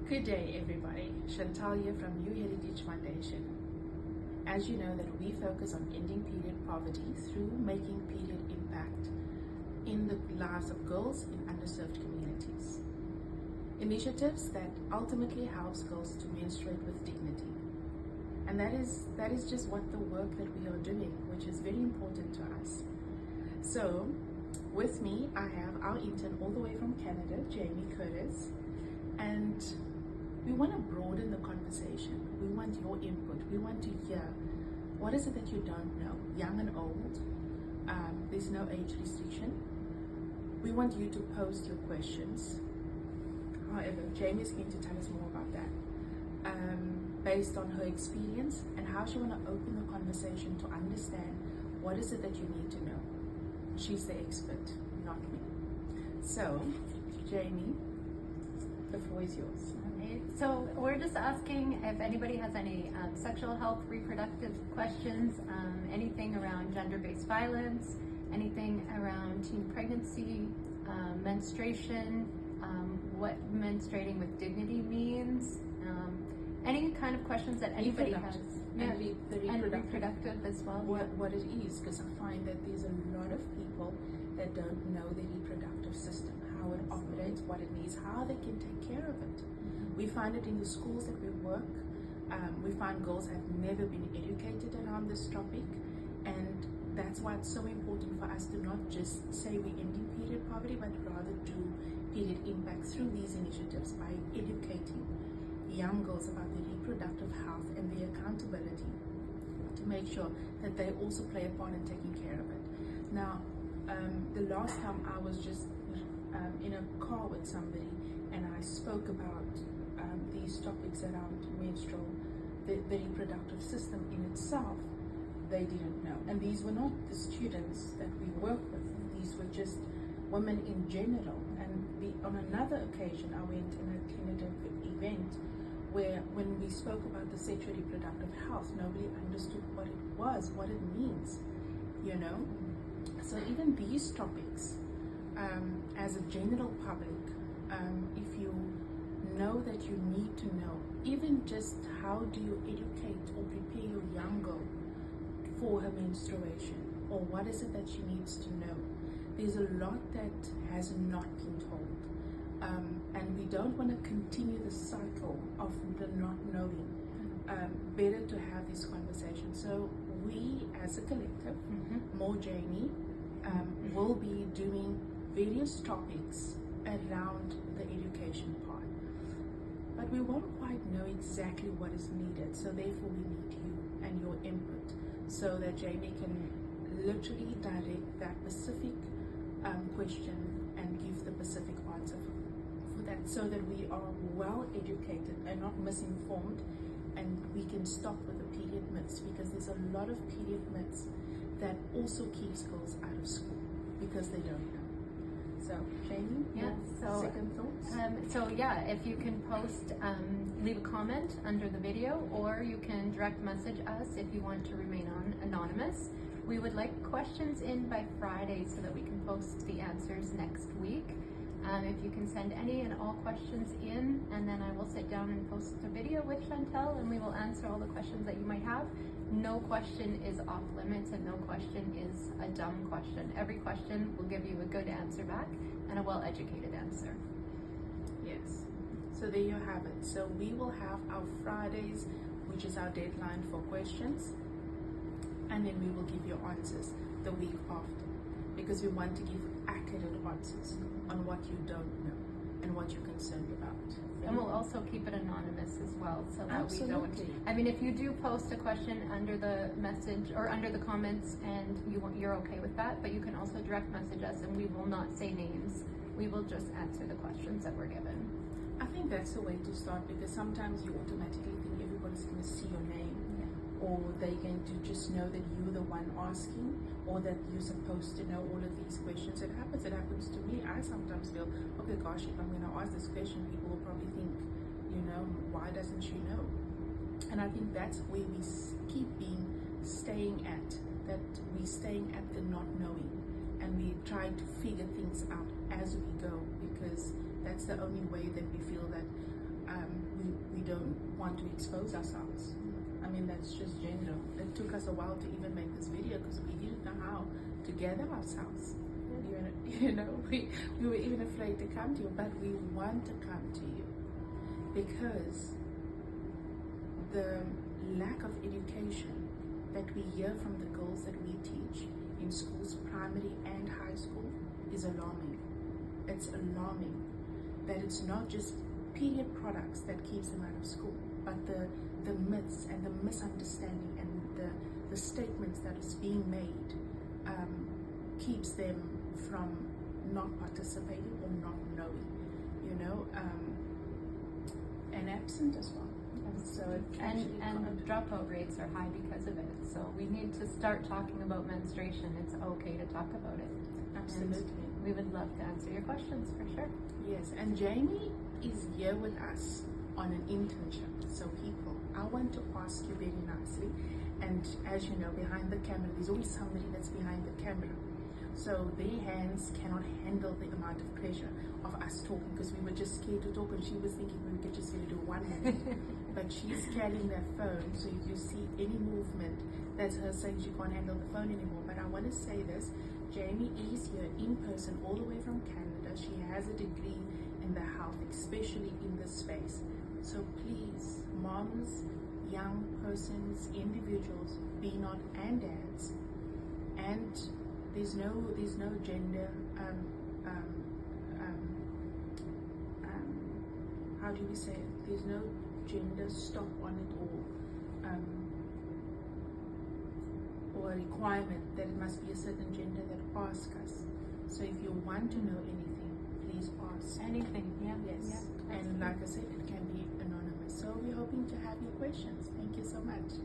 Good day, everybody. Chantal here from New Heritage Foundation. As you know, that we focus on ending period poverty through making period impact in the lives of girls in underserved communities. Initiatives that ultimately helps girls to menstruate with dignity. And that is just what the work that we are doing, which is very important to us. So, with me, I have our intern all the way from Canada, Jamie Curtis, and we want to broaden the conversation. We want your input. We want to hear what is it that you don't know, young and old. There's no age restriction. We want you to post your questions. However, Jamie is going to tell us more about that based on her experience and how she want to open the conversation to understand what is it that you need to know. She's the expert, not me. So, Jamie, the floor is yours. Okay, so we're just asking if anybody has any sexual health, reproductive questions, anything around gender-based violence, anything around teen pregnancy, menstruation, what menstruating with dignity means, any kind of questions that anybody has. Yeah, and reproductive as well. What it is, because I find that there's a lot of people that don't know the reproductive system, how it operates, what it means, how they can take care of it. We find it in the schools that we work. We find girls have never been educated around this topic, and that's why it's so important for us to not just say we're ending period poverty, but rather do period impact through these initiatives by educating young girls about their reproductive health and their accountability to make sure that they also play a part in taking care of it. Now, the last time I was just in a car with somebody and I spoke about these topics around menstrual, the reproductive system in itself, they didn't know. And these were not the students that we work with, these were just women in general. And on another occasion, I went in a tentative event where when we spoke about the sexual reproductive health, nobody understood what it was, what it means, you know? So even these topics, as a general public, if you know that you need to know, even just how do you educate or prepare your young girl for her menstruation, or what is it that she needs to know. There's a lot that has not been told. And we don't want to continue the cycle of the not knowing. Better to have this conversation. So we as a collective, more Jamie, will be doing various topics around the education part. But we won't quite know exactly what is needed, so therefore we need you and your input so that Jamie can literally direct that specific question and give the specific answer for that, so that we are well educated and not misinformed, and we can stop with the period myths, because there's a lot of period myths that also keeps girls out of school because they don't know. So, Jamie, second thoughts? So yeah, if you can post, leave a comment under the video, or you can direct message us if you want to remain anonymous. We would like questions in by Friday so that we can post the answers next week. If you can send any and all questions in, and then I will sit down and post the video with Chantal, and we will answer all the questions that you might have. No question is off limits, and no question is a dumb question. Every question will give you a good answer back and a well-educated answer. Yes. So there you have it. So we will have our Fridays, which is our deadline for questions, and then we will give you answers the week after, because we want to give accurate answers on what you don't know and what you're concerned about. And we'll also keep it anonymous as well, so that Absolutely. we don't. I mean, if you do post a question under the message or under the comments and you're okay with that, but you can also direct message us, and we will not say names. We will just answer the questions that we're given. I think that's the way to start, because sometimes you automatically think everybody's going to see your name, or they're going to just know that you're the one asking, or that you're supposed to know all of these questions. It happens to me. I sometimes feel, okay, gosh, if I'm going to ask this question, people will probably think, you know, why doesn't she know? And I think that's where we keep staying at the not knowing, and we try to figure things out as we go, because that's the only way that we feel that we don't want to expose ourselves. I mean, that's just general. It took us a while to even make this video because we didn't know how to gather ourselves. You know, we were even afraid to come to you, but we want to come to you because the lack of education that we hear from the girls that we teach in schools, primary and high school, is alarming. It's alarming that it's not just period products that keeps them out of school, but the myths and the misunderstanding and the statements that is being made keeps them from not participating or not knowing, you know, and absent as well. So and the dropout rates are high because of it. So we need to start talking about menstruation. It's okay to talk about it. Absolutely. And we would love to answer your questions for sure. Yes, and Jamie is here with us on an internship. So people, I want to ask you very nicely, and as you know, behind the camera, there's always somebody that's behind the camera. So their hands cannot handle the amount of pressure of us talking because we were just scared to talk, and she was thinking we could just really do 1 minute. But she's carrying that phone, so if you see any movement, that's her saying she can't handle the phone anymore. But I want to say this, Jamie is here in person all the way from Canada. She has a degree in the health, especially in this space. So please, moms, young persons, individuals, be not and dads, and there's no gender how do we say it? There's no gender stop on it, or a requirement that it must be a certain gender that ask us. So if you want to know anything, please ask. Anything, yeah. Yes. Yeah, and like I said, it can be anonymous. So we're hoping to have your questions. Thank you so much.